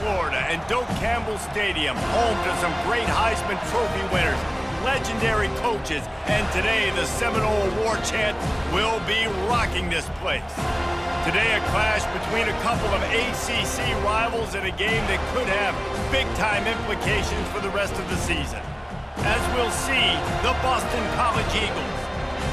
Florida, and Doak Campbell Stadium, home to some great Heisman Trophy winners, legendary coaches, and today the Seminole War Chant will be rocking this place. Today a clash between a couple of ACC rivals in a game that could have big-time implications for the rest of the season. As we'll see, the Boston College Eagles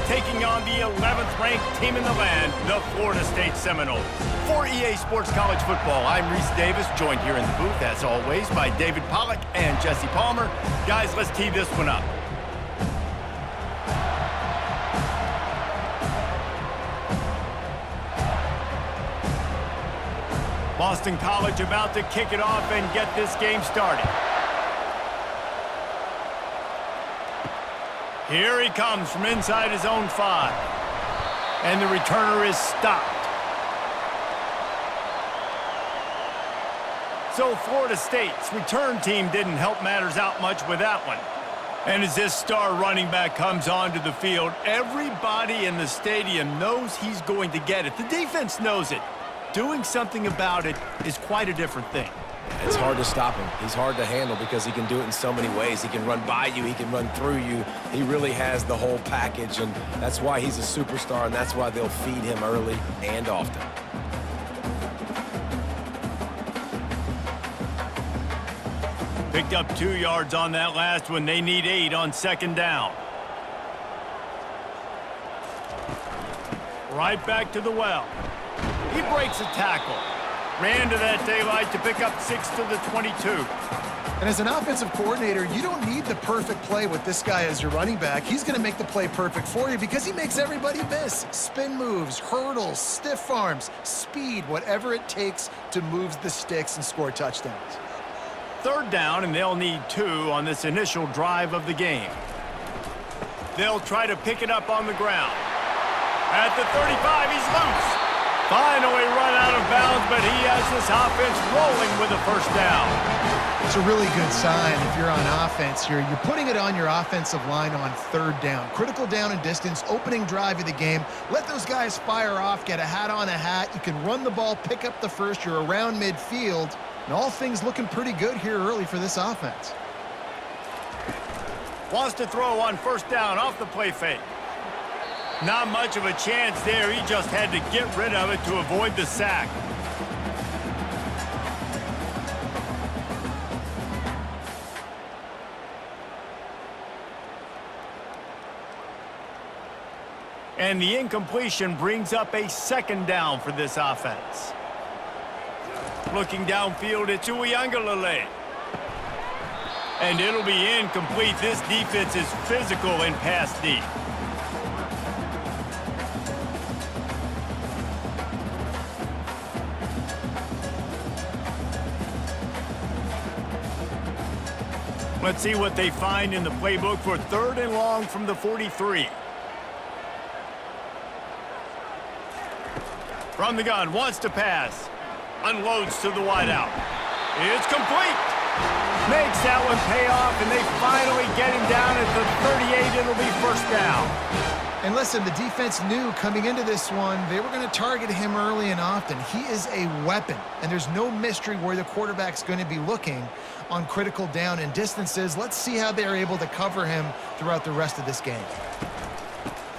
taking on the 11th ranked team in the land, the Florida State Seminoles. For EA Sports College Football, I'm Reese Davis, joined here in the booth, as always, by David Pollack and Jesse Palmer. Guys, let's tee this one up. Boston College about to kick it off and get this game started. Here he comes from inside his own 5. And the returner is stopped. So Florida State's return team didn't help matters out much with that one. And as this star running back comes onto the field, everybody in the stadium knows he's going to get it. The defense knows it. Doing something about it is quite a different thing. It's hard to stop him. He's hard to handle because he can do it in so many ways. He can run by you. He can run through you. He really has the whole package, and that's why he's a superstar, and that's why they'll feed him early and often. Picked up 2 yards on that last one. They need 8 on second down. Right back to the well. He breaks a tackle. Ran to that daylight to pick up 6 to the 22. And as an offensive coordinator, you don't need the perfect play with this guy as your running back. He's going to make the play perfect for you because he makes everybody miss. Spin moves, hurdles, stiff arms, speed, whatever it takes to move the sticks and score touchdowns. Third down, and they'll need 2 on this initial drive of the game. They'll try to pick it up on the ground. At the 35, he's loose. Finally run out of bounds, but he has this offense rolling with a first down. It's a really good sign if you're on offense here. You're putting it on your offensive line on third down. Critical down and distance, opening drive of the game. Let those guys fire off, get a hat on a hat. You can run the ball, pick up the first. You're around midfield. And all things looking pretty good here early for this offense. Wants to throw on first down off the play fake. Not much of a chance there. He just had to get rid of it to avoid the sack. And the incompletion brings up a second down for this offense. Looking downfield, it's Uiagalelei. And it'll be incomplete. This defense is physical in pass deep. Let's see what they find in the playbook for third and long from the 43. From the gun, wants to pass. Unloads to the wideout. It's complete. Makes that one pay off, and they finally get him down at the 38. It'll be first down. And listen, the defense knew coming into this one, they were going to target him early and often. He is a weapon, and there's no mystery where the quarterback's going to be looking on critical down and distances. Let's see how they're able to cover him throughout the rest of this game.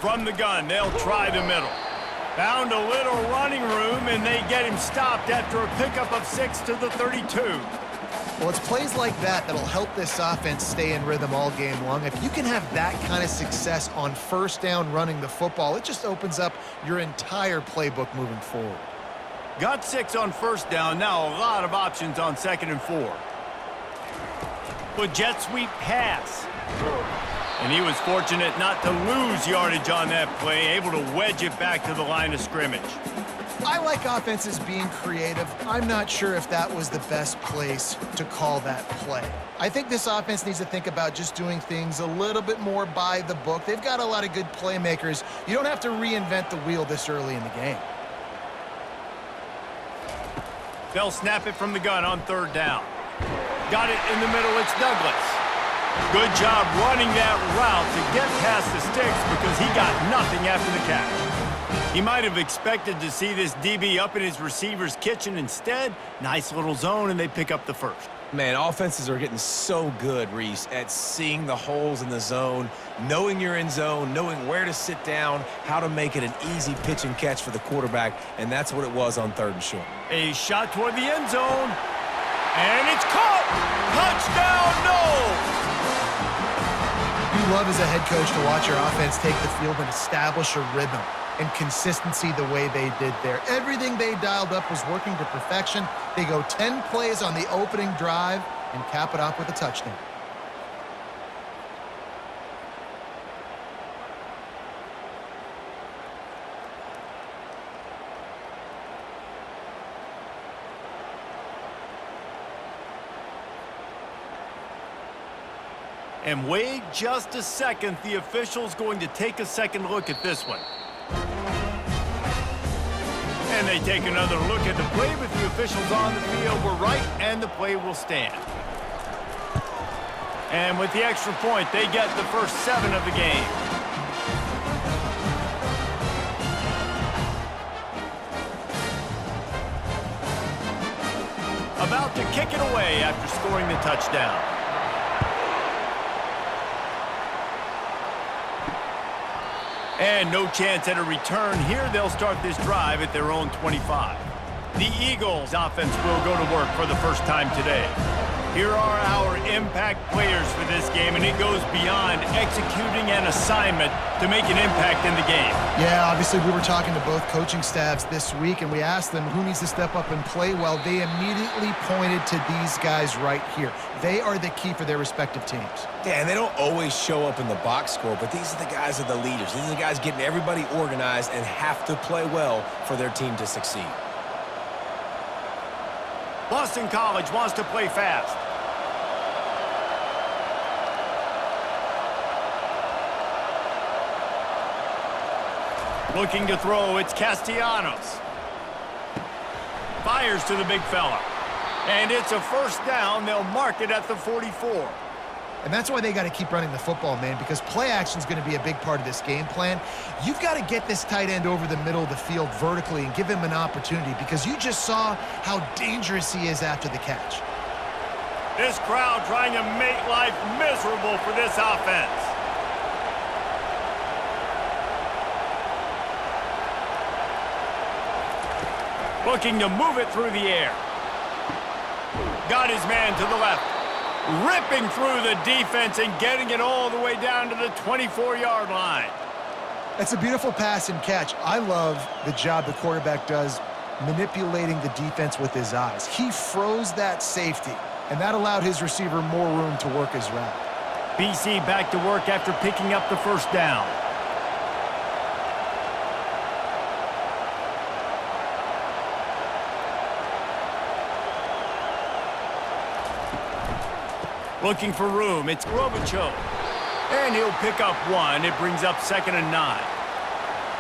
From the gun, they'll try the middle. Found a little running room, and they get him stopped after a pickup of 6 to the 32. Well, it's plays like that that'll help this offense stay in rhythm all game long. If you can have that kind of success on first down running the football, it just opens up your entire playbook moving forward. Got 6 on first down. Now a lot of options on second and 4. But jet sweep pass. And he was fortunate not to lose yardage on that play, able to wedge it back to the line of scrimmage. I like offenses being creative. I'm not sure if that was the best place to call that play. I think this offense needs to think about just doing things a little bit more by the book. They've got a lot of good playmakers. You don't have to reinvent the wheel this early in the game. They'll snap it from the gun on third down. Got it in the middle. It's Douglas. Good job running that route to get past the sticks because he got nothing after the catch. He might have expected to see this DB up in his receiver's kitchen. Instead, nice little zone, and they pick up the first. Man, offenses are getting so good, Reese, at seeing the holes in the zone, knowing you're in zone, knowing where to sit down, how to make it an easy pitch and catch for the quarterback, and that's what it was on 3rd and short. A shot toward the end zone, and it's caught! Touchdown, Knowles! You love as a head coach to watch your offense take the field and establish a rhythm and consistency the way they did there. Everything they dialed up was working to perfection. They go 10 plays on the opening drive and cap it off with a touchdown. And wait just a second. The official's going to take a second look at this one. And they take another look at the play, but the officials on the field were right, and the play will stand. And with the extra point, they get the first 7 of the game. About to kick it away after scoring the touchdown. And no chance at a return here. They'll start this drive at their own 25. The Eagles offense will go to work for the first time today. Here are our impact players for this game, and it goes beyond executing an assignment to make an impact in the game. Yeah, obviously we were talking to both coaching staffs this week, and we asked them who needs to step up and play well. They immediately pointed to these guys right here. They are the key for their respective teams. Yeah, and they don't always show up in the box score, but these are the guys that are the leaders. These are the guys getting everybody organized and have to play well for their team to succeed. Boston College wants to play fast. Looking to throw, it's Castellanos. Fires to the big fella. And it's a first down. They'll mark it at the 44. And that's why they got to keep running the football, man, because play action is going to be a big part of this game plan. You've got to get this tight end over the middle of the field vertically and give him an opportunity, because you just saw how dangerous he is after the catch. This crowd trying to make life miserable for this offense. Looking to move it through the air. Got his man to the left. Ripping through the defense and getting it all the way down to the 24-yard line. It's a beautiful pass and catch. I love the job the quarterback does manipulating the defense with his eyes. He froze that safety, and that allowed his receiver more room to work his route. BC back to work after picking up the first down. Looking for room, it's Robichaux. And he'll pick up 1. It brings up 2nd and 9.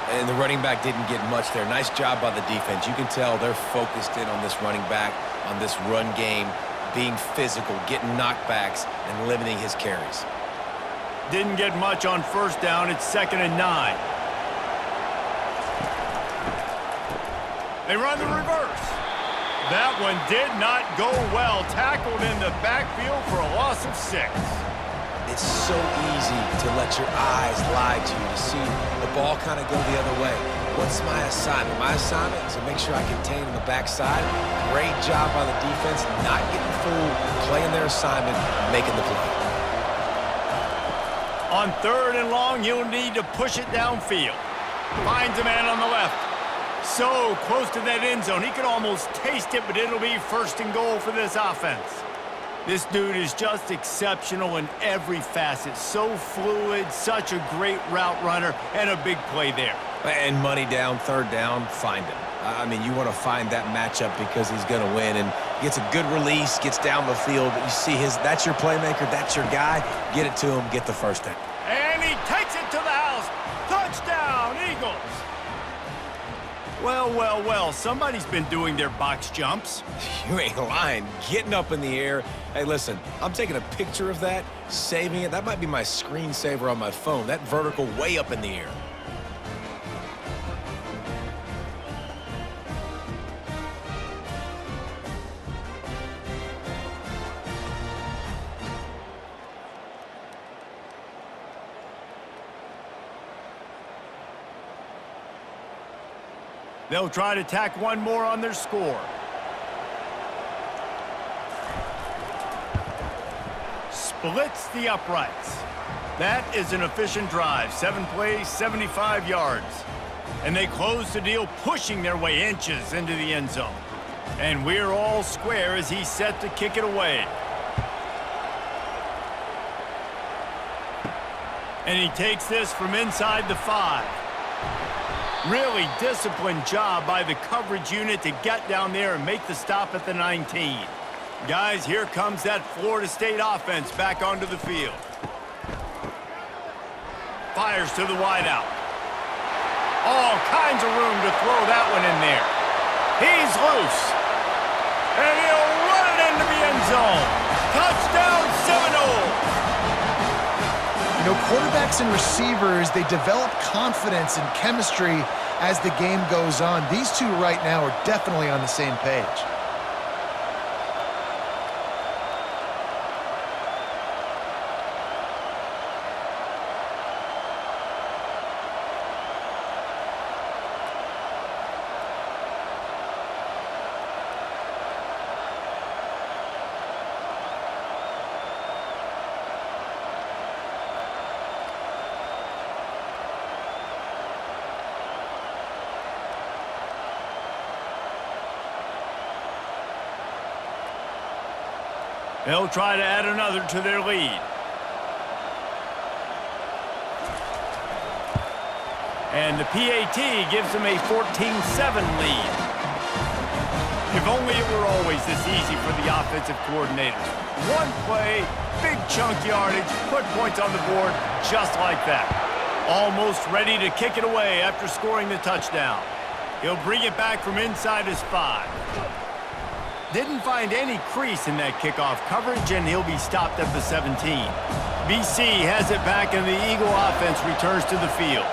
And the running back didn't get much there. Nice job by the defense. You can tell they're focused in on this running back, on this run game, being physical, getting knockbacks, and limiting his carries. Didn't get much on first down. It's 2nd and 9. They run the reverse. That one did not go well. Tackled in the backfield for a loss of 6. It's so easy to let your eyes lie to you, to see the ball kind of go the other way. What's my assignment? My assignment is to make sure I contain on the backside. Great job by the defense, not getting fooled, playing their assignment, making the play. On 3rd and long, you'll need to push it downfield. Finds a man on the left. So close to that end zone. He could almost taste it, but it'll be 1st and goal for this offense. This dude is just exceptional in every facet. So fluid, such a great route runner, and a big play there. And money down, 3rd down, find him. I mean, you want to find that matchup because he's going to win, and gets a good release, gets down the field. You see that's your playmaker, that's your guy. Get it to him, get the first down. And he takes it to the house. Touchdown, Eagles. Well, well, well, somebody's been doing their box jumps. You ain't lying. Getting up in the air. Hey, listen, I'm taking a picture of that, saving it. That might be my screensaver on my phone. That vertical way up in the air. They'll try to tack one more on their score. Splits the uprights. That is an efficient drive. 7 plays, 75 yards. And they close the deal, pushing their way inches into the end zone. And we're all square as he's set to kick it away. And he takes this from inside the 5. Really disciplined job by the coverage unit to get down there and make the stop at the 19. Guys, here comes that Florida State offense back onto the field. Fires to the wideout. All kinds of room to throw that one in there. He's loose. And he'll run it into the end zone. Touchdown, Seminoles! You know, quarterbacks and receivers, they develop confidence and chemistry as the game goes on. These two right now are definitely on the same page. They'll try to add another to their lead. And the PAT gives them a 14-7 lead. If only it were always this easy for the offensive coordinators. One play, big chunk yardage, put points on the board just like that. Almost ready to kick it away after scoring the touchdown. He'll bring it back from inside his 5. Didn't find any crease in that kickoff coverage, and he'll be stopped at the 17. BC has it back, and the Eagle offense returns to the field.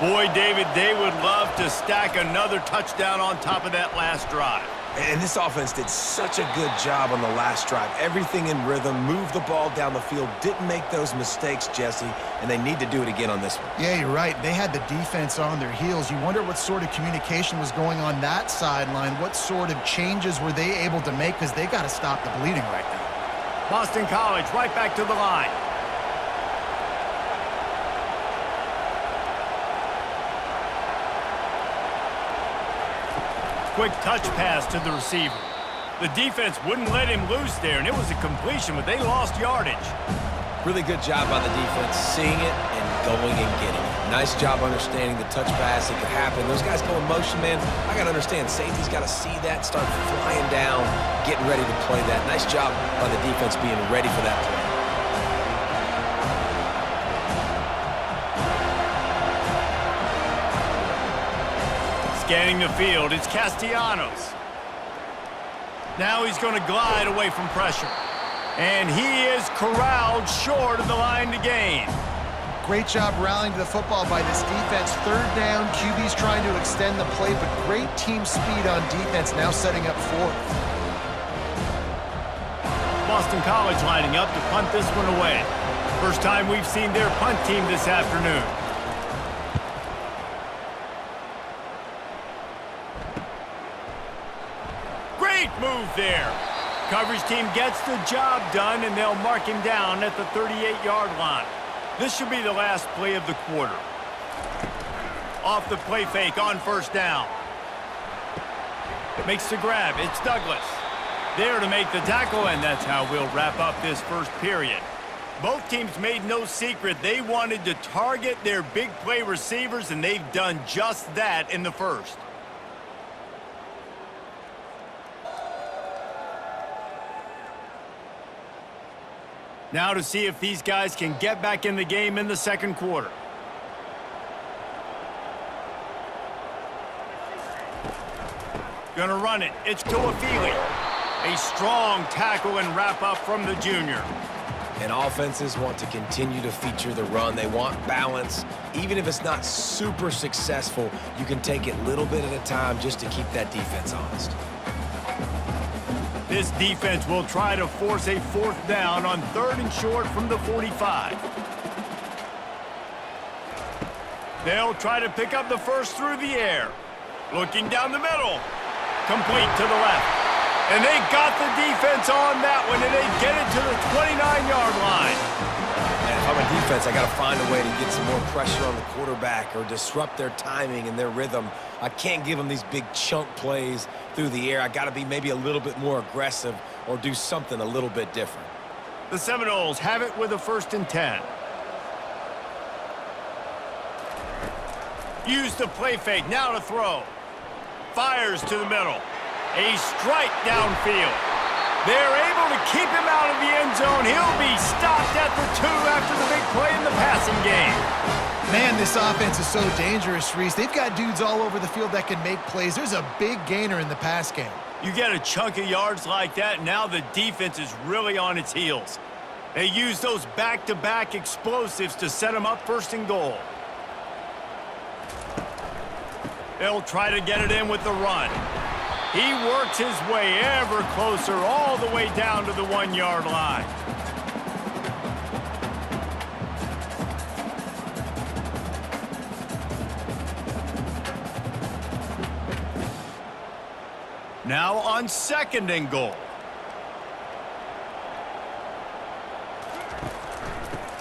Boy, David, they would love to stack another touchdown on top of that last drive. And this offense did such a good job on the last drive. Everything in rhythm, moved the ball down the field, didn't make those mistakes, Jesse, and they need to do it again on this one. Yeah, you're right. They had the defense on their heels. You wonder what sort of communication was going on that sideline. What sort of changes were they able to make, because they got to stop the bleeding right now. Boston College right back to the line. Quick touch pass to the receiver. The defense wouldn't let him loose there, and it was a completion, but they lost yardage. Really good job by the defense, seeing it and going and getting it. Nice job understanding the touch pass. It could happen. Those guys go in motion, man. I got to understand, safety's got to see that, start flying down, getting ready to play that. Nice job by the defense being ready for that play. Scanning the field, it's Castellanos. Now he's going to glide away from pressure. And he is corralled short of the line to gain. Great job rallying to the football by this defense. 3rd down, QB's trying to extend the play, but great team speed on defense, now setting up 4th. Boston College lining up to punt this one away. First time we've seen their punt team this afternoon. Great move there. Coverage team gets the job done, and they'll mark him down at the 38-yard line. This should be the last play of the quarter. Off the play fake on 1st down. Makes the grab. It's Douglas. There to make the tackle, and that's how we'll wrap up this first period. Both teams made no secret they wanted to target their big play receivers, and they've done just that in the first. Now to see if these guys can get back in the game in the second quarter. Gonna run it. It's Toafili. A strong tackle and wrap up from the junior. And offenses want to continue to feature the run. They want balance. Even if it's not super successful, you can take it little bit at a time just to keep that defense honest. This defense will try to force a 4th down on 3rd and short from the 45. They'll try to pick up the first through the air. Looking down the middle. Complete to the left. And they got the defense on that one, and they get it to the 29-yard line. And if I'm a defense, I got to find a way to get some more pressure on the quarterback or disrupt their timing and their rhythm. I can't give them these big chunk plays through the air. I got to be maybe a little bit more aggressive or do something a little bit different. The Seminoles have it with a 1st and 10. Use the play fake, now to throw. Fires to the middle. A strike downfield. They're able to keep him out of the end zone. He'll be stopped at the 2 after the big play in the passing game. Man, this offense is so dangerous, Reese. They've got dudes all over the field that can make plays. There's a big gainer in the pass game. You get a chunk of yards like that, now the defense is really on its heels. They use those back-to-back explosives to set them up 1st and goal. They'll try to get it in with the run. He works his way ever closer all the way down to the 1-yard line. Now on 2nd and goal.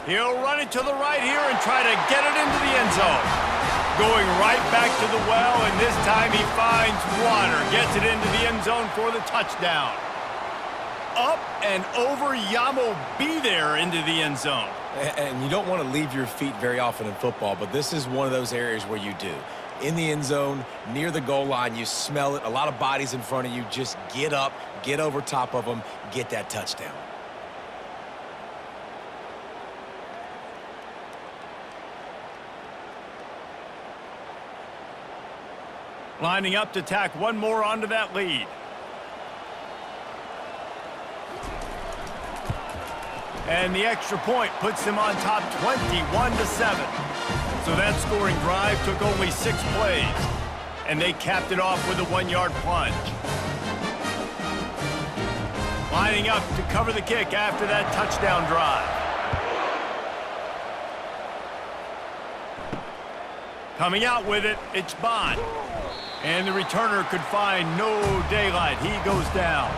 He'll run it to the right here and try to get it into the end zone. Going right back to the well, and this time he finds water. Gets it into the end zone for the touchdown. Up and over, Yamo be there into the end zone. And you don't want to leave your feet very often in football, but this is one of those areas where you do. In the end zone, near the goal line, you smell it. A lot of bodies in front of you. Just get up, get over top of them, get that touchdown. Lining up to tack one more onto that lead. And the extra point puts them on top 21-7. So that scoring drive took only 6 plays. And they capped it off with a 1-yard plunge. Lining up to cover the kick after that touchdown drive. Coming out with it, it's Bond. And the returner could find no daylight. He goes down.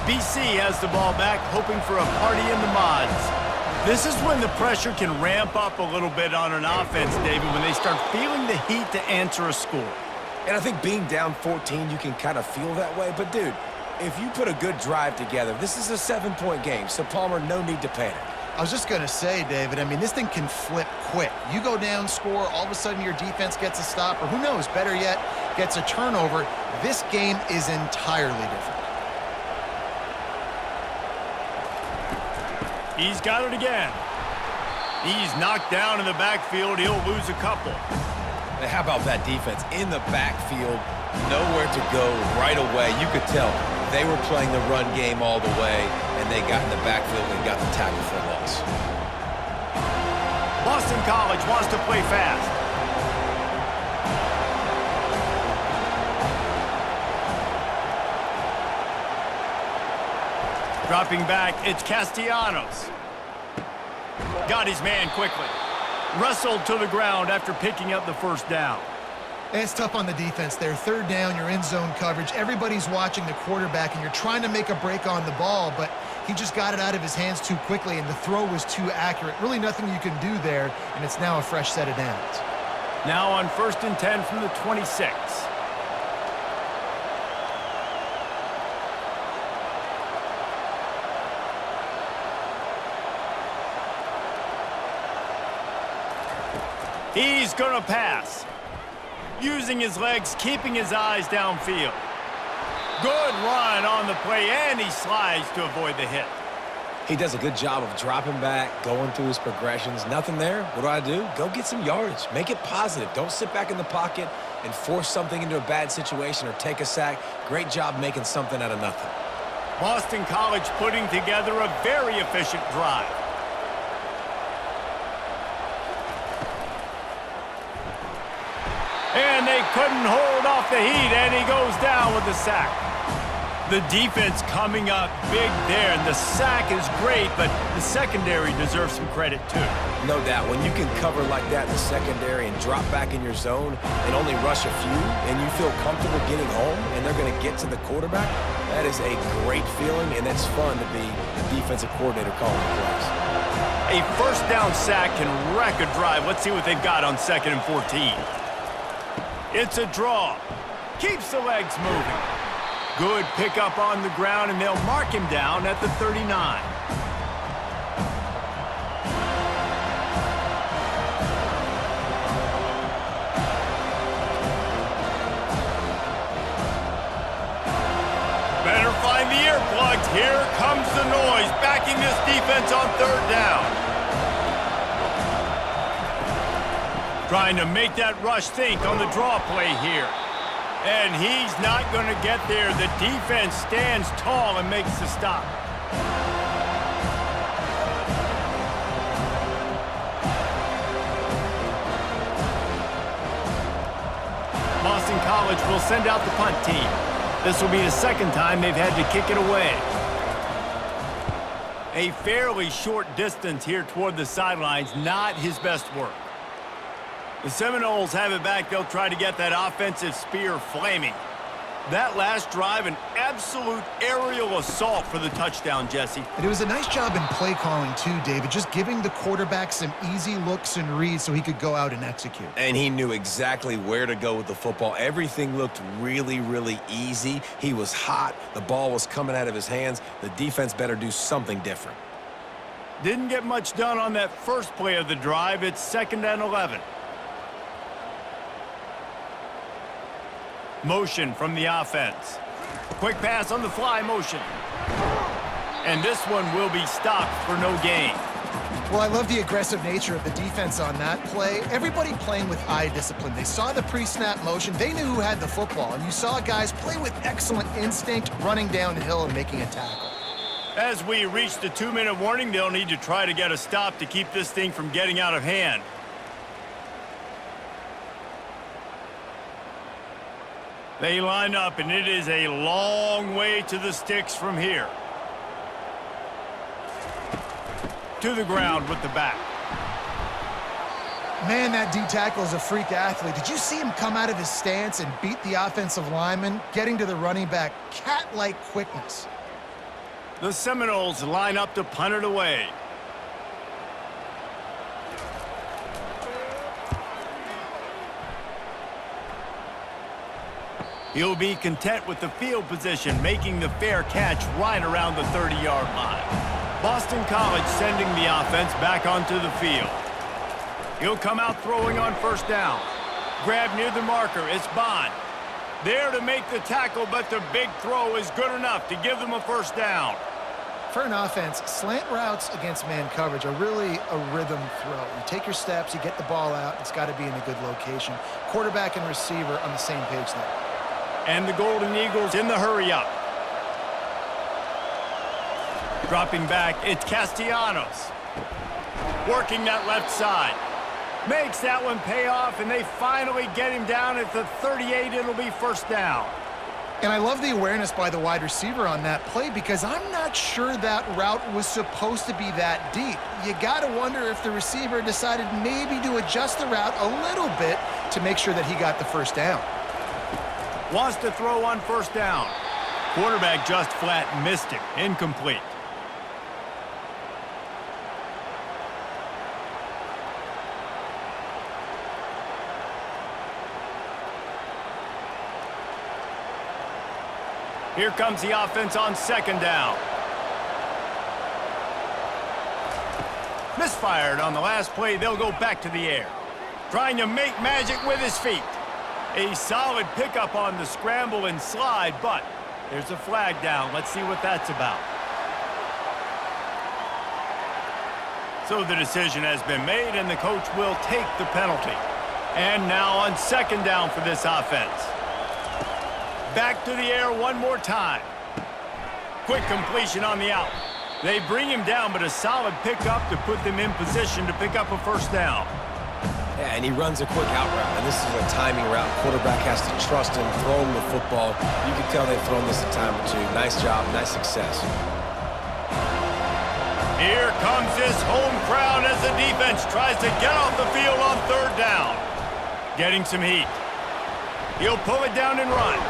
BC has the ball back, hoping for a party in the mods. This is when the pressure can ramp up a little bit on an offense, David, when they start feeling the heat to answer a score. And I think being down 14, you can kind of feel that way. But, dude, if you put a good drive together, this is a 7-point game. So, Palmer, no need to panic. I was just going to say, David, I mean, this thing can flip quick. You go down, score, all of a sudden your defense gets a stop, or who knows, better yet, gets a turnover. This game is entirely different. He's got it again. He's knocked down in the backfield. He'll lose a couple. And how about that defense? In the backfield, nowhere to go right away. You could tell they were playing the run game all the way, and they got in the backfield and got the tackle for a loss. Boston College wants to play fast. Dropping back, it's Castellanos. Got his man quickly. Wrestled to the ground after picking up the 1st down. It's tough on the defense there. 3rd down, you're in zone coverage. Everybody's watching the quarterback, and you're trying to make a break on the ball, but he just got it out of his hands too quickly, and the throw was too accurate. Really nothing you can do there, and it's now a fresh set of downs. Now on 1st and 10 from the 26. He's going to pass. Using his legs, keeping his eyes downfield. Good run on the play, and he slides to avoid the hit. He does a good job of dropping back, going through his progressions. Nothing there. What do? Go get some yardage. Make it positive. Don't sit back in the pocket and force something into a bad situation or take a sack. Great job making something out of nothing. Boston College putting together a very efficient drive. And they couldn't hold off the heat, and he goes down with the sack. The defense coming up big there, and the sack is great, but the secondary deserves some credit too. No doubt. When you can cover like that in the secondary and drop back in your zone and only rush a few, and you feel comfortable getting home and they're going to get to the quarterback, that is a great feeling, and it's fun to be the defensive coordinator calling the plays. A first down sack can wreck a drive. Let's see what they've got on 2nd and 14. It's a draw. Keeps the legs moving. Good pickup on the ground, and they'll mark him down at the 39. Better find the earplugs. Here comes the noise, backing this defense on 3rd down. Trying to make that rush think on the draw play here. And he's not going to get there. The defense stands tall and makes the stop. Boston College will send out the punt team. This will be the 2nd time they've had to kick it away. A fairly short distance here toward the sidelines, not his best work. The Seminoles have it back. They'll try to get that offensive spear flaming. That last drive, an absolute aerial assault for the touchdown, Jesse. And it was a nice job in play calling too, David, just giving the quarterback some easy looks and reads so he could go out and execute. And he knew exactly where to go with the football. Everything looked really, really easy. He was hot. The ball was coming out of his hands. The defense better do something different. Didn't get much done on that first play of the drive. It's 2nd and 11. Motion from the offense. Quick pass on the fly motion. And this one will be stopped for no gain. Well, I love the aggressive nature of the defense on that play. Everybody playing with eye discipline. They saw the pre-snap motion. They knew who had the football. And you saw guys play with excellent instinct, running downhill and making a tackle. As we reach the 2-minute warning, they'll need to try to get a stop to keep this thing from getting out of hand. They line up, and it is a long way to the sticks from here. To the ground with the back. Man, that D-tackle is a freak athlete. Did you see him come out of his stance and beat the offensive lineman, getting to the running back? Cat-like quickness. The Seminoles line up to punt it away. He'll be content with the field position, making the fair catch right around the 30-yard line. Boston College sending the offense back onto the field. He'll come out throwing on 1st down. Grab near the marker. It's Bond. There to make the tackle, but the big throw is good enough to give them a 1st down. For an offense, slant routes against man coverage are really a rhythm throw. You take your steps, you get the ball out, it's got to be in a good location. Quarterback and receiver on the same page there. And the Golden Eagles in the hurry-up. Dropping back, it's Castellanos. Working that left side. Makes that one pay off, and they finally get him down at the 38. It'll be 1st down. And I love the awareness by the wide receiver on that play because I'm not sure that route was supposed to be that deep. You got to wonder if the receiver decided maybe to adjust the route a little bit to make sure that he got the 1st down. Wants to throw on 1st down. Quarterback just flat missed him. Incomplete. Here comes the offense on 2nd down. Misfired on the last play. They'll go back to the air. Trying to make magic with his feet. A solid pickup on the scramble and slide, but there's a flag down. Let's see what that's about. So the decision has been made, and the coach will take the penalty. And now on 2nd down for this offense. Back to the air one more time. Quick completion on the out. They bring him down, but a solid pickup to put them in position to pick up a 1st down. Yeah, and he runs a quick out route, and this is a timing route. Quarterback has to trust him, throw him the football. You can tell they've thrown this a time or two. Nice job, nice success. Here comes this home crowd as the defense tries to get off the field on third down. Getting some heat. He'll pull it down and run.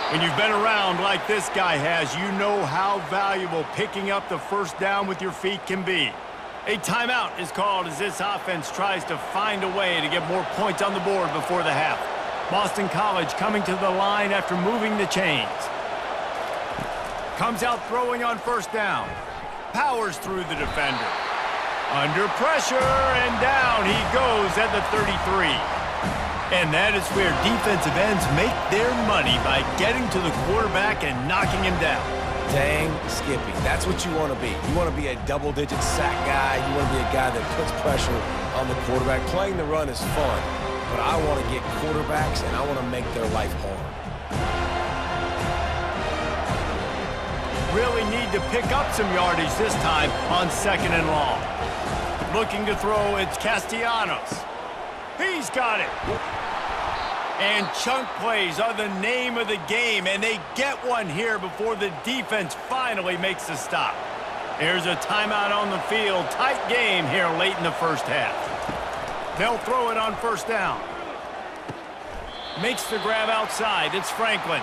When you've been around like this guy has, you know how valuable picking up the first down with your feet can be. A timeout is called as this offense tries to find a way to get more points on the board before the half. Boston College coming to the line after moving the chains. Comes out throwing on first down. Powers through the defender. Under pressure, and down he goes at the 33. And that is where defensive ends make their money by getting to the quarterback and knocking him down. Dang, Skippy, that's what you want to be. You want to be a double-digit sack guy. You want to be a guy that puts pressure on the quarterback. Playing the run is fun, but I want to get quarterbacks, and I want to make their life hard. Really need to pick up some yardage this time on second and long. Looking to throw, it's Castellanos. He's got it. And chunk plays are the name of the game, and they get one here before the defense finally makes the stop. Here's a timeout on the field. Tight game here late in the first half. They'll throw it on first down. Makes the grab outside. It's Franklin.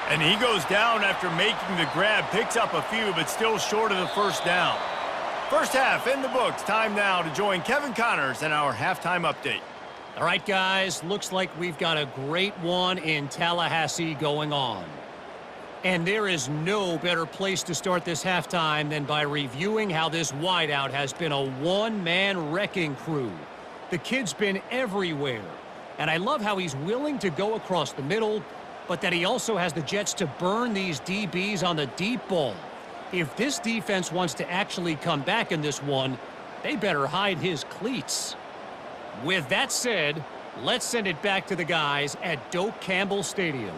And he goes down after making the grab. Picks up a few, but still short of the first down. First half in the books. Time now to join Kevin Connors in our halftime update. All right, guys, looks like we've got a great one in Tallahassee going on. And there is no better place to start this halftime than by reviewing how this wideout has been a one-man wrecking crew. The kid's been everywhere, and I love how he's willing to go across the middle, but that he also has the jets to burn these DBs on the deep ball. If this defense wants to actually come back in this one, they better hide his cleats. With that said, let's send it back to the guys at Doak Campbell Stadium.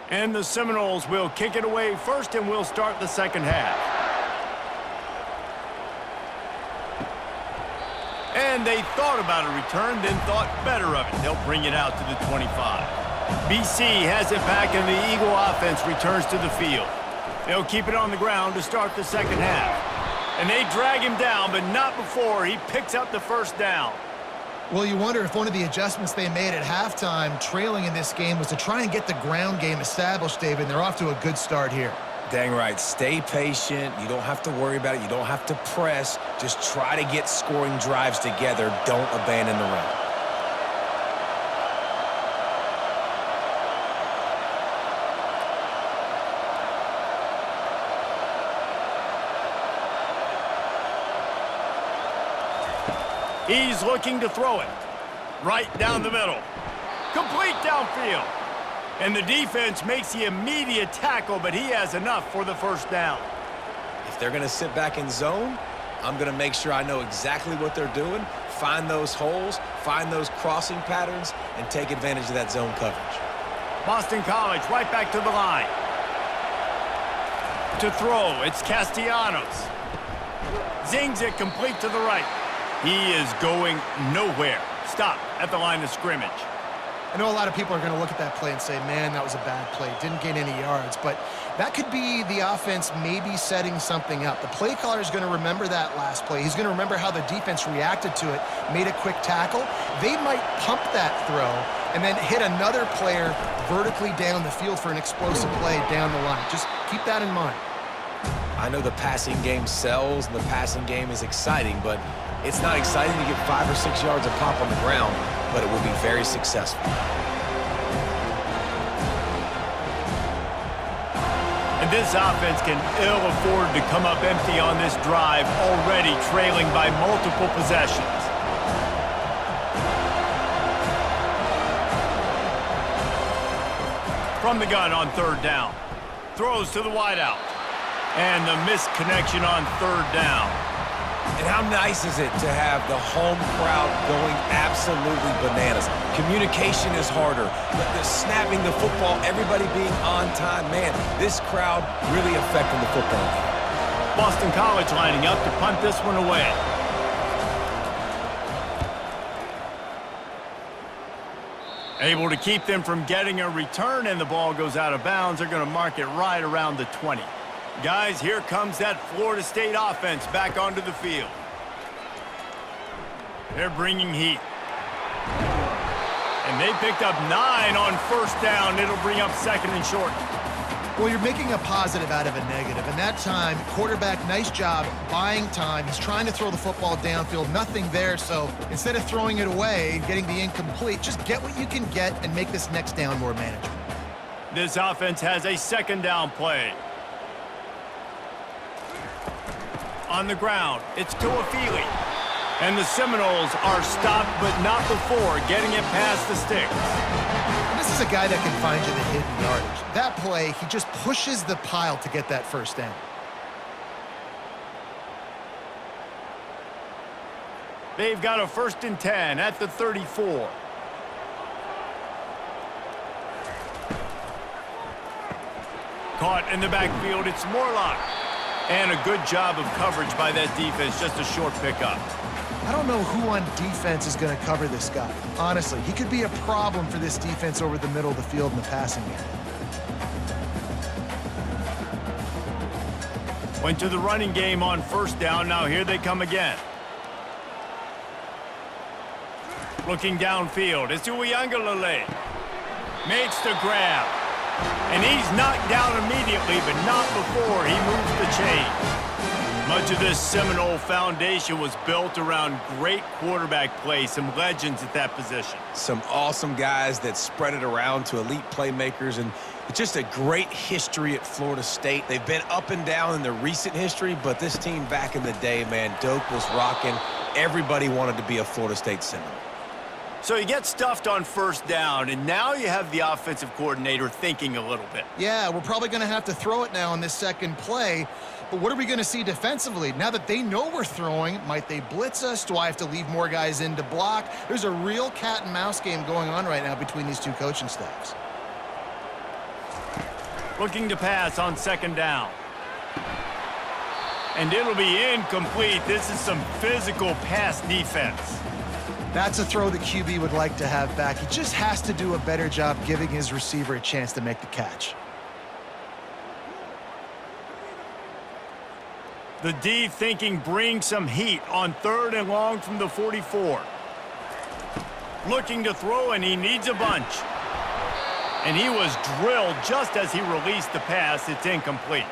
And the Seminoles will kick it away first, and we'll start the second half. And they thought about a return, then thought better of it. They'll bring it out to the 25. BC has it back, and the Eagle offense returns to the field. They'll keep it on the ground to start the second half. And they drag him down, but not before he picks up the first down. Well, you wonder if one of the adjustments they made at halftime, trailing in this game, was to try and get the ground game established, David, and they're off to a good start here. Dang right. Stay patient. You don't have to worry about it. You don't have to press. Just try to get scoring drives together. Don't abandon the run. He's looking to throw it. Right down the middle. Complete downfield. And the defense makes the immediate tackle, but he has enough for the first down. If they're going to sit back in zone, I'm going to make sure I know exactly what they're doing, find those holes, find those crossing patterns, and take advantage of that zone coverage. Boston College right back to the line. To throw, it's Castellanos. Zings it complete to the right. He is going nowhere. Stop at the line of scrimmage. I know a lot of people are going to look at that play and say, man, that was a bad play. Didn't gain any yards. But that could be the offense maybe setting something up. The play caller is going to remember that last play. He's going to remember how the defense reacted to it, made a quick tackle. They might pump that throw and then hit another player vertically down the field for an explosive play down the line. Just keep that in mind. I know the passing game sells and the passing game is exciting, but it's not exciting to get 5 or 6 yards of pop on the ground, but it will be very successful. And this offense can ill afford to come up empty on this drive, already trailing by multiple possessions. From the gun on third down. Throws to the wideout. And the missed connection on third down. And how nice is it to have the home crowd going absolutely bananas? Communication is harder. The snapping the football, everybody being on time. Man, this crowd really affecting the football game. Boston College lining up to punt this one away. Able to keep them from getting a return, and the ball goes out of bounds. They're going to mark it right around the 20. Guys, here comes that Florida State offense back onto the field. They're bringing heat. And they picked up 9 on first down. It'll bring up second and short. Well, you're making a positive out of a negative. And that time, quarterback, nice job buying time. He's trying to throw the football downfield. Nothing there. So instead of throwing it away, getting the incomplete, just get what you can get and make this next down more manageable. This offense has a second down play. On the ground, it's Tuafili. And the Seminoles are stopped, but not before getting it past the sticks. And this is a guy that can find you the hidden yardage. That play, he just pushes the pile to get that first down. They've got a 1st and 10 at the 34. Caught in the backfield, it's Morlock. And a good job of coverage by that defense, just a short pickup. I don't know who on defense is going to cover this guy. Honestly, he could be a problem for this defense over the middle of the field in the passing game. Went to the running game on first down. Now here they come again. Looking downfield. It's Uiagalelei. Makes the grab. And he's knocked down immediately, but not before he moves the chains. Much of this Seminole foundation was built around great quarterback play, some legends at that position. Some awesome guys that spread it around to elite playmakers, and it's just a great history at Florida State. They've been up and down in the recent history, but this team back in the day, man, Doak was rocking. Everybody wanted to be a Florida State Seminole. So you get stuffed on first down, and now you have the offensive coordinator thinking a little bit. Yeah, we're probably going to have to throw it now on this second play. But what are we going to see defensively? Now that they know we're throwing, might they blitz us? Do I have to leave more guys in to block? There's a real cat and mouse game going on right now between these two coaching staffs. Looking to pass on second down. And it'll be incomplete. This is some physical pass defense. That's a throw the QB would like to have back. He just has to do a better job giving his receiver a chance to make the catch. The D thinking bring some heat on 3rd and long from the 44. Looking to throw, and he needs a bunch. And he was drilled just as he released the pass. It's incomplete.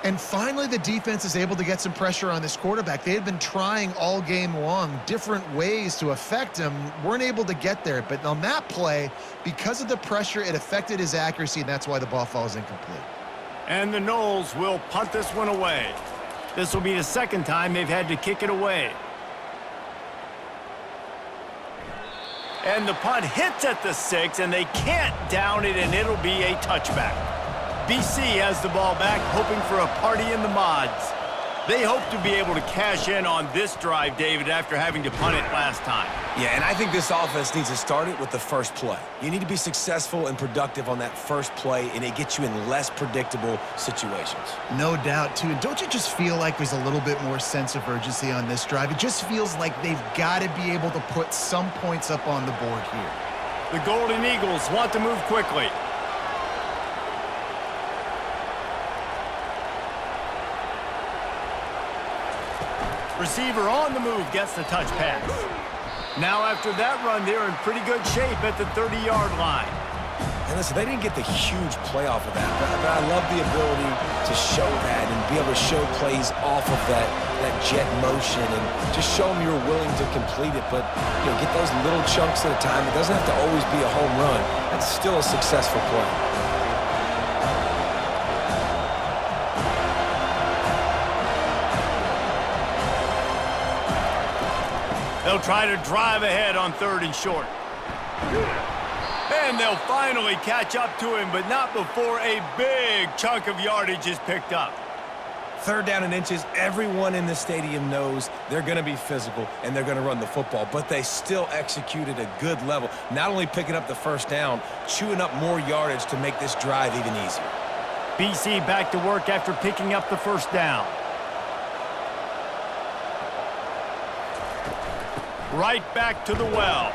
And finally, the defense is able to get some pressure on this quarterback. They had been trying all game long, different ways to affect him, weren't able to get there. But on that play, because of the pressure, it affected his accuracy, and that's why the ball falls incomplete. And the Noles will punt this one away. This will be the second time they've had to kick it away. And the punt hits at the 6, and they can't down it, and it'll be a touchback. BC has the ball back, hoping for a party in the mods. They hope to be able to cash in on this drive, David, after having to punt it last time. Yeah, and I think this offense needs to start it with the first play. You need to be successful and productive on that first play, and it gets you in less predictable situations. No doubt, too. And don't you just feel like there's a little bit more sense of urgency on this drive? It just feels like they've got to be able to put some points up on the board here. The Golden Eagles want to move quickly. Receiver on the move gets the touch pass. Now after that run, they're in pretty good shape at the 30-yard line. And listen, they didn't get the huge play off of that, but I love the ability to show that and be able to show plays off of that jet motion and just show them you're willing to complete it. But get those little chunks at a time. It doesn't have to always be a home run. That's still a successful play. They'll try to drive ahead on 3rd and short. And they'll finally catch up to him, but not before a big chunk of yardage is picked up. 3rd down and inches, everyone in the stadium knows they're going to be physical and they're going to run the football, but they still executed a good level, not only picking up the 1st down, chewing up more yardage to make this drive even easier. BC back to work after picking up the 1st down. Right back to the well.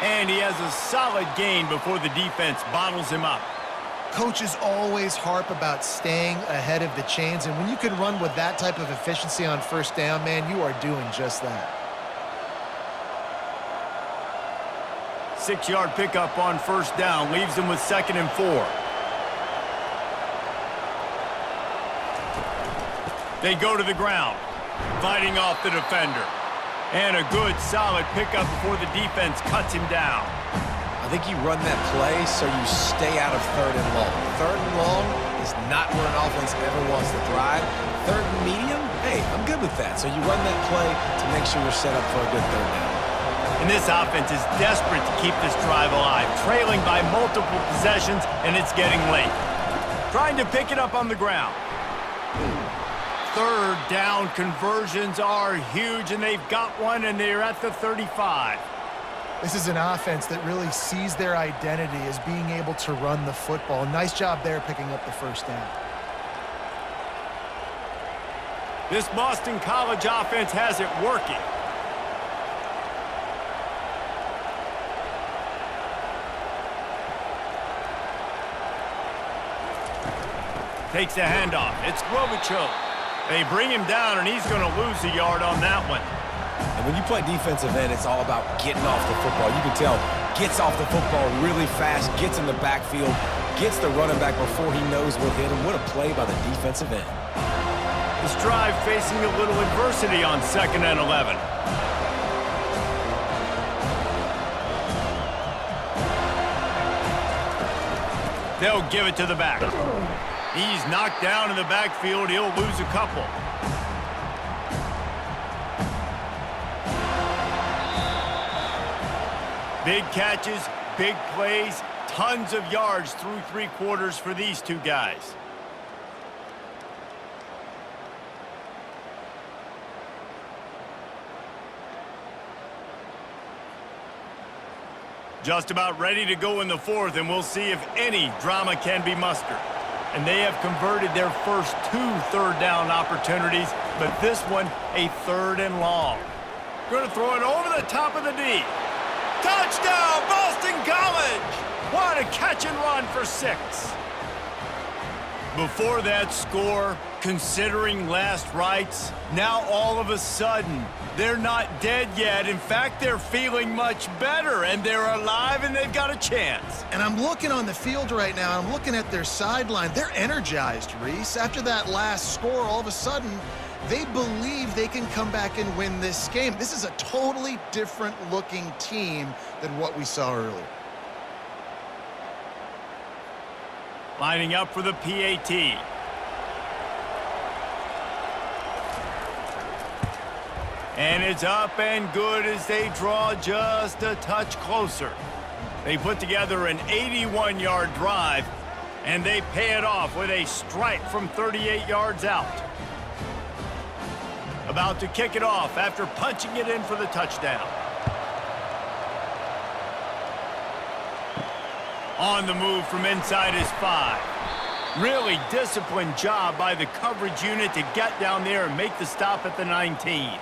And he has a solid gain before the defense bottles him up. Coaches always harp about staying ahead of the chains, and when you can run with that type of efficiency on 1st down, man, you are doing just that. 6-yard pickup on 1st down leaves him with 2nd and 4. They go to the ground, fighting off the defender. And a good, solid pickup before the defense cuts him down. I think you run that play so you stay out of 3rd and long. 3rd and long is not where an offense ever wants to thrive. 3rd and medium, hey, I'm good with that. So you run that play to make sure you're set up for a good 3rd down. And this offense is desperate to keep this drive alive, trailing by multiple possessions, and it's getting late. Trying to pick it up on the ground. 3rd down conversions are huge, and they've got one, and they're at the 35. This is an offense that really sees their identity as being able to run the football. Nice job there picking up the 1st down. This Boston College offense has it working. Takes the handoff. It's Globichuk. They bring him down, and he's going to lose a yard on that one. And when you play defensive end, it's all about getting off the football. You can tell, gets off the football really fast, gets in the backfield, gets the running back before he knows what hit him. What a play by the defensive end. This drive facing a little adversity on 2nd and 11. They'll give it to the back. He's knocked down in the backfield. He'll lose a couple. Big catches, big plays, tons of yards through 3 quarters for these two guys. Just about ready to go in the 4th, and we'll see if any drama can be mustered. And they have converted their first 2 3rd down opportunities, but this one a 3rd and long. Going to throw it over the top of the D. Touchdown, Boston College! What a catch and run for 6. Before that score, considering last rites, now all of a sudden, they're not dead yet. In fact, they're feeling much better, and they're alive, and they've got a chance. And I'm looking on the field right now, I'm looking at their sideline. They're energized, Reese. After that last score, all of a sudden, they believe they can come back and win this game. This is a totally different looking team than what we saw earlier. Lining up for the PAT. And it's up and good as they draw just a touch closer. They put together an 81-yard drive, and they pay it off with a strike from 38 yards out. About to kick it off after punching it in for the touchdown. On the move from inside his 5. Really disciplined job by the coverage unit to get down there and make the stop at the 19.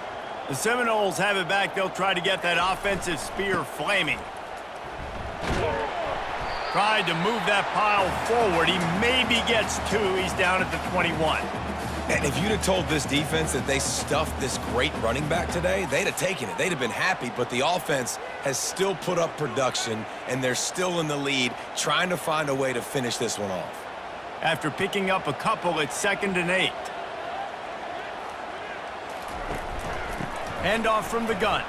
The Seminoles have it back. They'll try to get that offensive spear flaming. Tried to move that pile forward. He maybe gets 2. He's down at the 21. And if you'd have told this defense that they stuffed this great running back today, they'd have taken it. They'd have been happy, but the offense has still put up production, and they're still in the lead, trying to find a way to finish this one off. After picking up a couple, it's 2nd and 8. Handoff from the gun.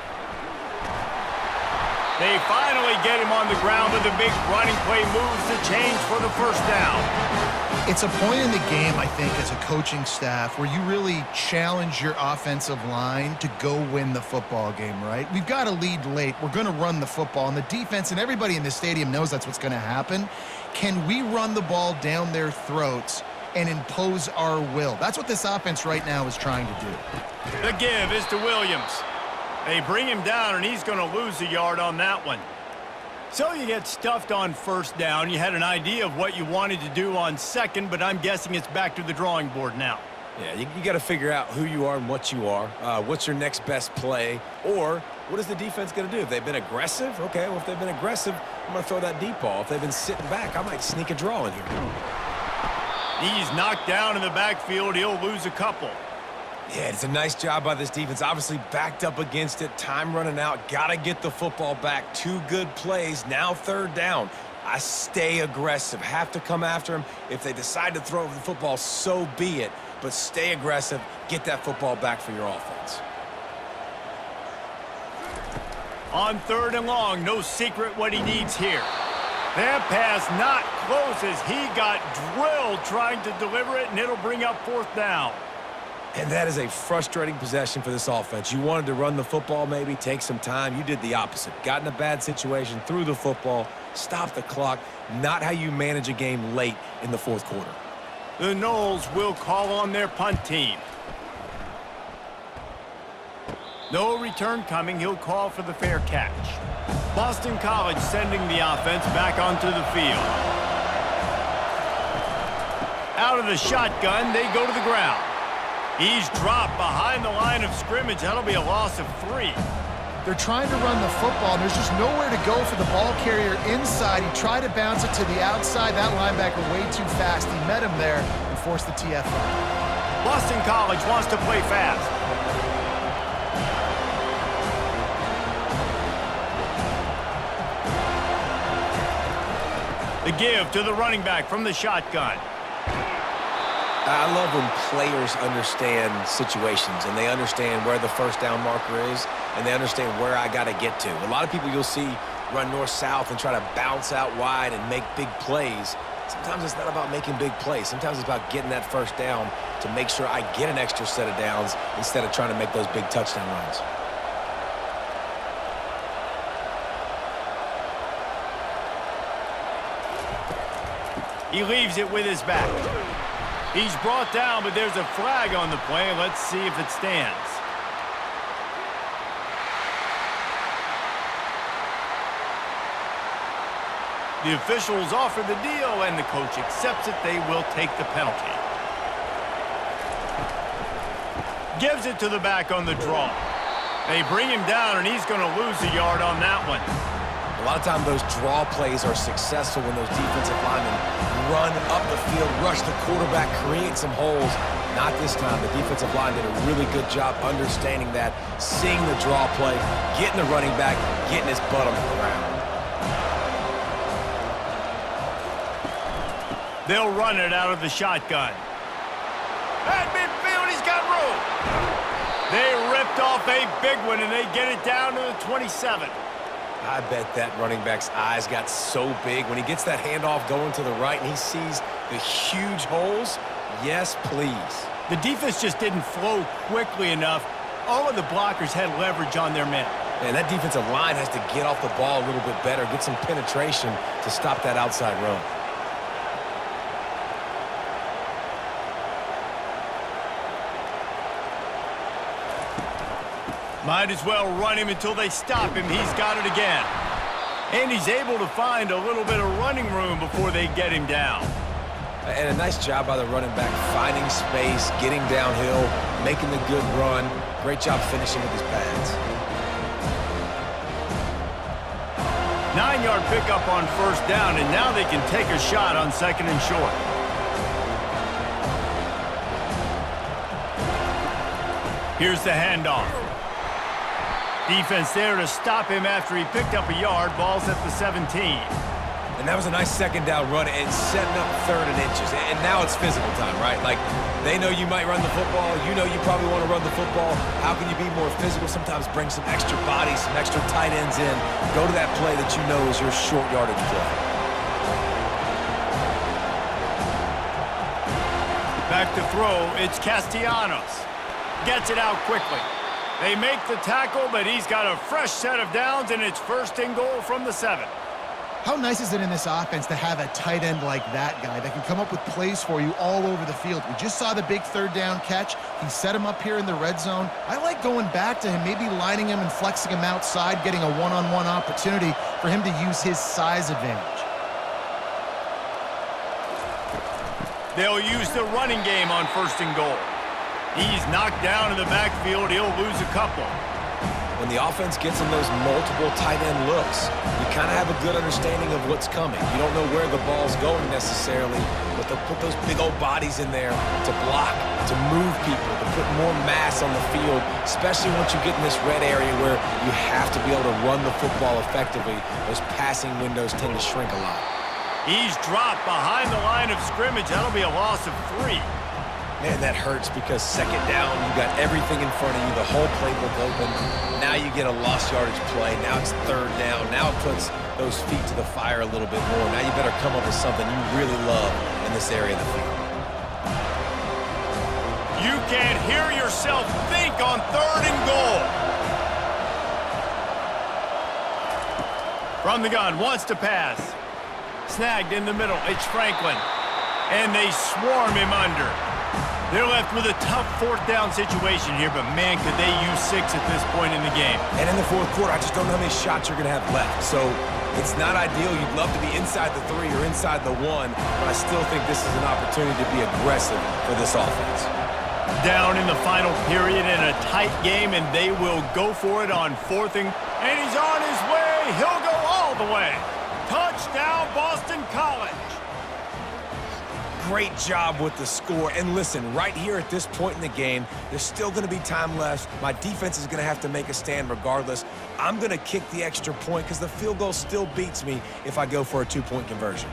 They finally get him on the ground with a big running play, moves the chains for the 1st down. It's a point in the game, I think, as a coaching staff where you really challenge your offensive line to go win the football game, right? We've got a lead late. We're going to run the football, and the defense and everybody in the stadium knows that's what's going to happen. Can we run the ball down their throats and impose our will. That's what this offense right now is trying to do. The give is to Williams. They bring him down, and he's going to lose a yard on that one. So you get stuffed on first down. You had an idea of what you wanted to do on second, but I'm guessing it's back to the drawing board now. Yeah, you got to figure out who you are and what you are. What's your next best play? Or what is the defense going to do? If they've been aggressive, okay, well, if they've been aggressive, I'm going to throw that deep ball. If they've been sitting back, I might sneak a draw in here. He's knocked down in the backfield. He'll lose a couple. Yeah, it's a nice job by this defense. Obviously backed up against it. Time running out. Got to get the football back. 2 good plays. Now third down. I stay aggressive. Have to come after him. If they decide to throw the football, so be it. But stay aggressive. Get that football back for your offense. On 3rd and long, no secret what he needs here. That pass not close as he got drilled trying to deliver it, and it'll bring up 4th down. And that is a frustrating possession for this offense. You wanted to run the football, maybe take some time. You did the opposite. Got in a bad situation, threw the football, stopped the clock. Not how you manage a game late in the 4th quarter. The Noles will call on their punt team. No return coming. He'll call for the fair catch. Boston College sending the offense back onto the field. Out of the shotgun, they go to the ground. He's dropped behind the line of scrimmage. That'll be a loss of 3. They're trying to run the football, and there's just nowhere to go for the ball carrier inside. He tried to bounce it to the outside. That linebacker way too fast. He met him there and forced the TFL. Boston College wants to play fast. The give to the running back from the shotgun. I love when players understand situations and they understand where the first down marker is and they understand where I got to get to. A lot of people you'll see run north-south and try to bounce out wide and make big plays. Sometimes it's not about making big plays. Sometimes it's about getting that first down to make sure I get an extra set of downs instead of trying to make those big touchdown runs. He leaves it with his back. He's brought down, but there's a flag on the play. Let's see if it stands. The officials offer the deal, and the coach accepts it. They will take the penalty. Gives it to the back on the draw. They bring him down, and he's going to lose a yard on that one. A lot of times those draw plays are successful when those defensive linemen run up the field, rush the quarterback, create some holes. Not this time. The defensive line did a really good job understanding that, seeing the draw play, getting the running back, getting his butt on the ground. They'll run it out of the shotgun. At midfield, he's got room. They ripped off a big one, and they get it down to the 27. I bet that running back's eyes got so big when he gets that handoff going to the right and he sees the huge holes. Yes, please. The defense just didn't flow quickly enough. All of the blockers had leverage on their men. And that defensive line has to get off the ball a little bit better, get some penetration to stop that outside run. Might as well run him until they stop him. He's got it again. And he's able to find a little bit of running room before they get him down. And a nice job by the running back, finding space, getting downhill, making the good run. Great job finishing with his pads. 9-yard pickup on first down, and now they can take a shot on 2nd and short. Here's the handoff. Defense there to stop him after he picked up a yard. Ball's at the 17. And that was a nice second down run and setting up 3rd and inches. And now it's physical time, right? Like, they know you might run the football. You know you probably want to run the football. How can you be more physical? Sometimes bring some extra bodies, some extra tight ends in. Go to that play that you know is your short yardage play. Back to throw, it's Castellanos. Gets it out quickly. They make the tackle, but he's got a fresh set of downs, and it's 1st and goal from the 7. How nice is it in this offense to have a tight end like that guy that can come up with plays for you all over the field? We just saw the big third down catch. He set him up here in the red zone. I like going back to him, maybe lining him and flexing him outside, getting a one-on-one opportunity for him to use his size advantage. They'll use the running game on 1st and goal. He's knocked down in the backfield. He'll lose a couple. When the offense gets in those multiple tight end looks, you kind of have a good understanding of what's coming. You don't know where the ball's going necessarily, but they'll put those big old bodies in there to block, to move people, to put more mass on the field, especially once you get in this red area where you have to be able to run the football effectively. Those passing windows tend to shrink a lot. He's dropped behind the line of scrimmage. That'll be a loss of 3. Man, that hurts because 2nd down, you got everything in front of you, the whole playbook open. Now you get a lost yardage play. Now it's 3rd down. Now it puts those feet to the fire a little bit more. Now you better come up with something you really love in this area of the field. You can't hear yourself think on 3rd and goal. From the gun, wants to pass. Snagged in the middle. It's Franklin. And they swarm him under. They're left with a tough 4th down situation here, but man, could they use 6 at this point in the game. And in the 4th quarter, I just don't know how many shots you're going to have left. So it's not ideal. You'd love to be inside the 3 or inside the 1, but I still think this is an opportunity to be aggressive for this offense. Down in the final period in a tight game, and they will go for it on 4th and he's on his way. He'll go all the way. Touchdown, Boston College. Great job with the score. And listen, right here at this point in the game, there's still going to be time left. My defense is going to have to make a stand regardless. I'm going to kick the extra point because the field goal still beats me if I go for a 2-point conversion.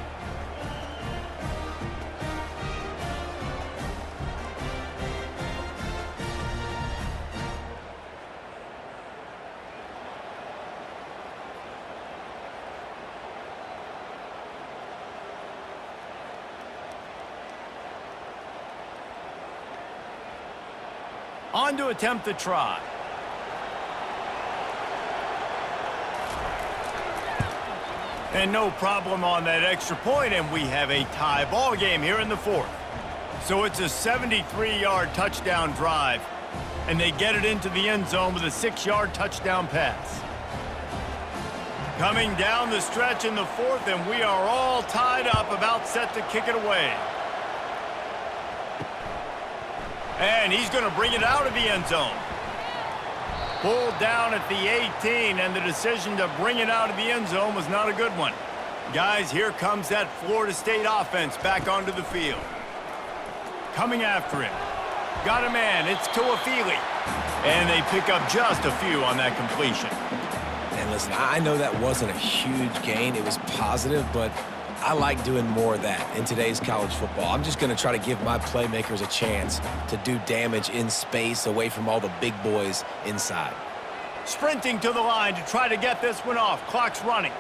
On to attempt the try. And no problem on that extra point, and we have a tie ball game here in the 4th. So it's a 73-yard touchdown drive, and they get it into the end zone with a 6-yard touchdown pass. Coming down the stretch in the 4th, and we are all tied up, about set to kick it away. And he's going to bring it out of the end zone. Pulled down at the 18, and the decision to bring it out of the end zone was not a good one. Guys, here comes that Florida State offense back onto the field. Coming after him. Got a man. It's Tuafili. And they pick up just a few on that completion. And listen, I know that wasn't a huge gain. It was positive, but I like doing more of that in today's college football. I'm just going to try to give my playmakers a chance to do damage in space away from all the big boys inside. Sprinting to the line to try to get this one off. Clock's running.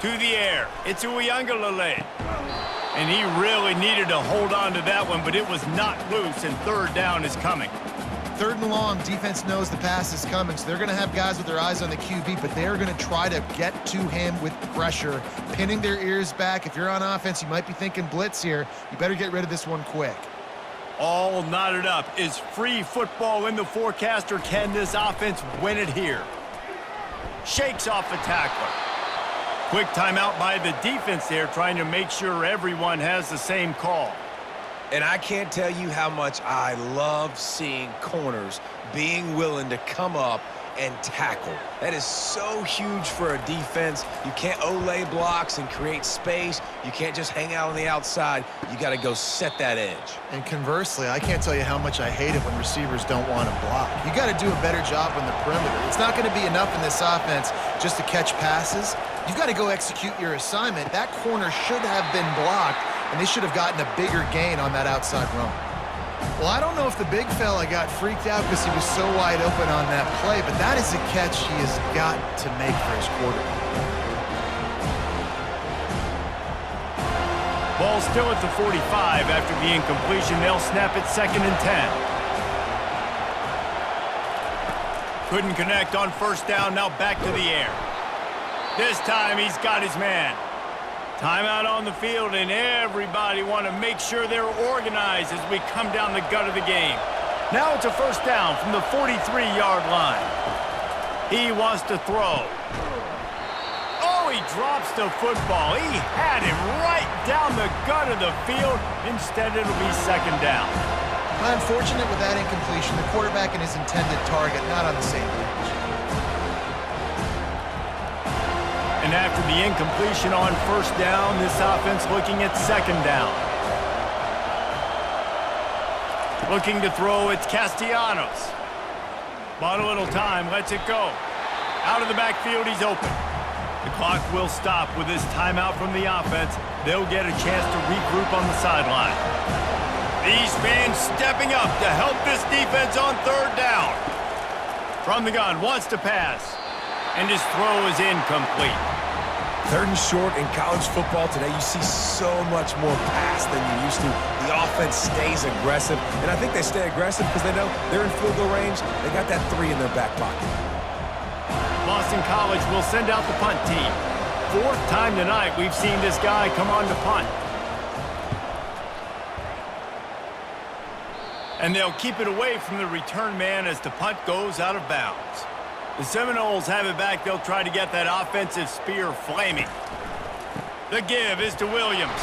To the air. It's Uiagalelei. And he really needed to hold on to that one, but it was not loose, and 3rd down is coming. 3rd and long, defense knows the pass is coming, so they're going to have guys with their eyes on the QB, but they're going to try to get to him with pressure, pinning their ears back. If you're on offense, you might be thinking blitz here. You better get rid of this one quick. All knotted up. Is free football in the forecast, or can this offense win it here? Shakes off the tackler. Quick timeout by the defense there, trying to make sure everyone has the same call. And I can't tell you how much I love seeing corners being willing to come up and tackle. That is so huge for a defense. You can't olay blocks and create space. You can't just hang out on the outside. You got to go set that edge. And conversely, I can't tell you how much I hate it when receivers don't want to block. You got to do a better job on the perimeter. It's not going to be enough in this offense just to catch passes. You've got to go execute your assignment. That corner should have been blocked, and they should have gotten a bigger gain on that outside run. Well, I don't know if the big fella got freaked out because he was so wide open on that play, but that is a catch he has got to make for his quarterback. Ball still at the 45 after the incompletion. They'll snap it 2nd and 10. Couldn't connect on first down, now back to the air. This time he's got his man. Timeout on the field, and everybody want to make sure they're organized as we come down the gut of the game. Now it's a first down from the 43-yard line. He wants to throw. Oh, he drops the football. He had him right down the gut of the field. Instead, it'll be second down. Unfortunate with that incompletion. The quarterback and his intended target not on the same page. And after the incompletion on first down, this offense looking at second down. Looking to throw, it's Castellanos. Bought a little time, lets it go. Out of the backfield, he's open. The clock will stop with this timeout from the offense. They'll get a chance to regroup on the sideline. These fans stepping up to help this defense on third down. From the gun, wants to pass. And his throw is incomplete. Third and short in college football today, you see so much more pass than you used to. The offense stays aggressive, and I think they stay aggressive because they know they're in field goal range. They got that 3 in their back pocket. Boston College will send out the punt team. Fourth time tonight we've seen this guy come on to punt. And they'll keep it away from the return man as the punt goes out of bounds. The Seminoles have it back. They'll try to get that offensive spear flaming. The give is to Williams.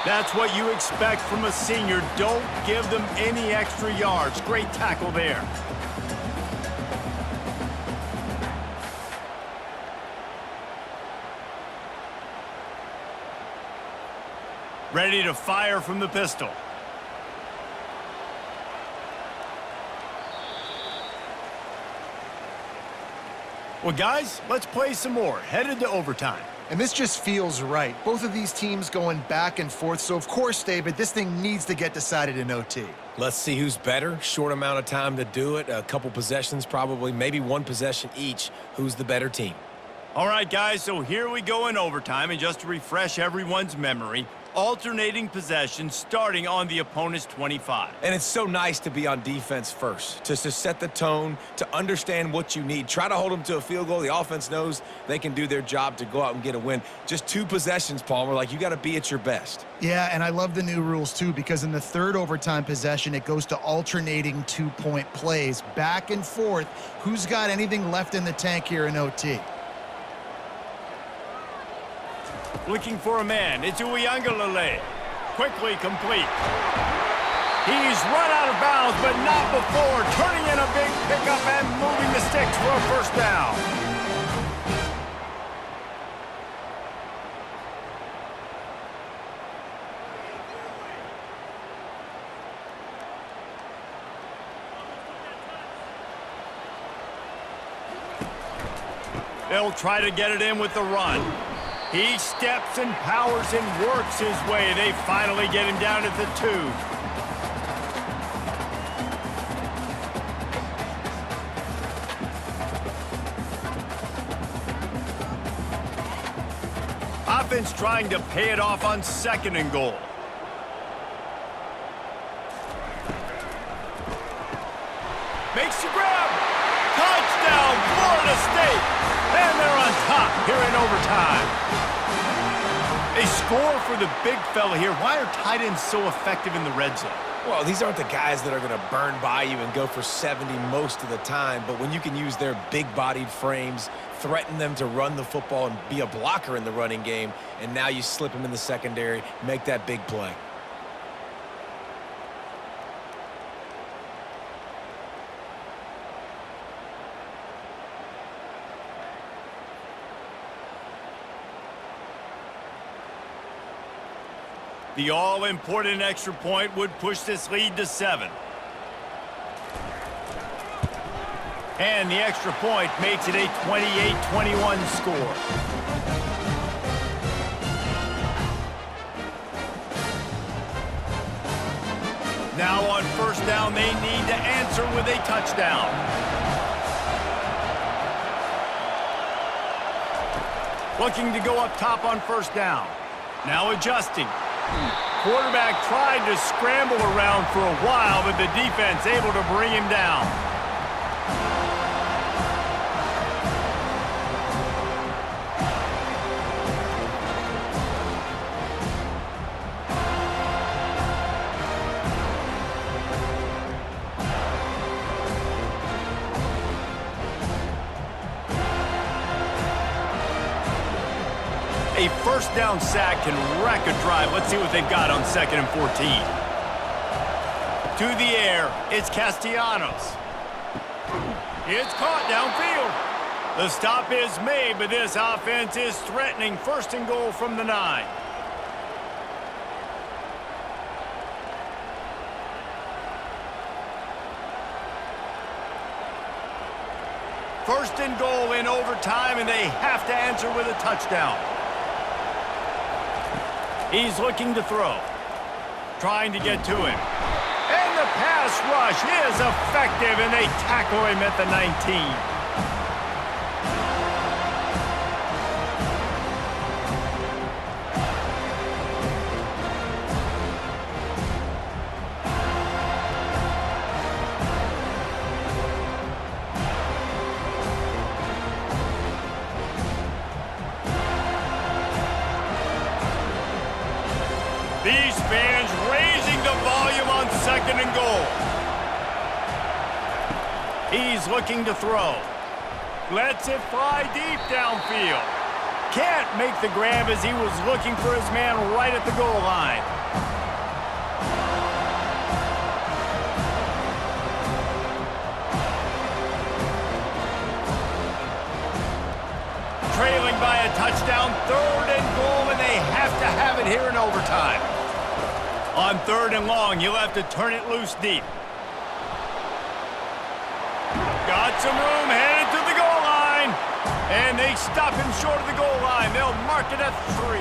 That's what you expect from a senior. Don't give them any extra yards. Great tackle there. Ready to fire from the pistol. Well, guys, let's play some more. Headed to overtime. And this just feels right. Both of these teams going back and forth. So, of course, David, this thing needs to get decided in OT. Let's see who's better. Short amount of time to do it. A couple possessions probably, maybe one possession each. Who's the better team? All right, guys, so here we go in overtime. And just to refresh everyone's memory, alternating possessions starting on the opponent's 25. And it's so nice to be on defense first, to set the tone, to understand what you need. Try to hold them to a field goal. The offense knows they can do their job to go out and get a win. Just 2 possessions, Palmer, like you got to be at your best. Yeah, and I love the new rules, too, because in the third overtime possession, it goes to alternating 2-point plays. Back and forth. Who's got anything left in the tank here in OT? Looking for a man. It's Uyangalele. Quickly complete. He's run out of bounds, but not before. Turning in a big pickup and moving the sticks for a first down. They'll try to get it in with the run. He steps and powers and works his way. They finally get him down at the 2. Offense trying to pay it off on second and goal. Makes the grab. Touchdown, Florida State. And they're on top here in overtime. A score for the big fella here. Why are tight ends so effective in the red zone? Well, these aren't the guys that are going to burn by you and go for 70 most of the time, but when you can use their big-bodied frames, threaten them to run the football and be a blocker in the running game, and now you slip them in the secondary, make that big play. The all-important extra point would push this lead to 7. And the extra point makes it a 28-21 score. Now on first down, they need to answer with a touchdown. Looking to go up top on first down. Now adjusting. Quarterback tried to scramble around for a while, but the defense able to bring him down. A first down sack can wreck a drive. Let's see what they've got on 2nd and 14. To the air, it's Castellanos. It's caught downfield. The stop is made, but this offense is threatening 1st and goal from the 9. First and goal in overtime, and they have to answer with a touchdown. He's looking to throw. Trying to get to him. And the pass rush is effective, and they tackle him at the 19. These fans raising the volume on 2nd and goal. He's looking to throw. Lets it fly deep downfield. Can't make the grab as he was looking for his man right at the goal line. Trailing by a touchdown, 3rd and goal, and they have to have it here in overtime. On 3rd and long, you'll have to turn it loose deep. Got some room, headed to the goal line. And they stop him short of the goal line. They'll mark it at 3.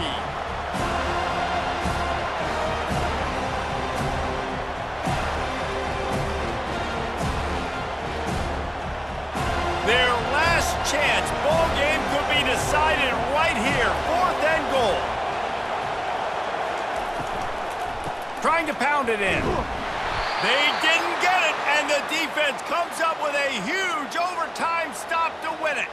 Their last chance. Ball game could be decided right here. 4th and goal. Trying to pound it in. They didn't get it, and the defense comes up with a huge overtime stop to win it.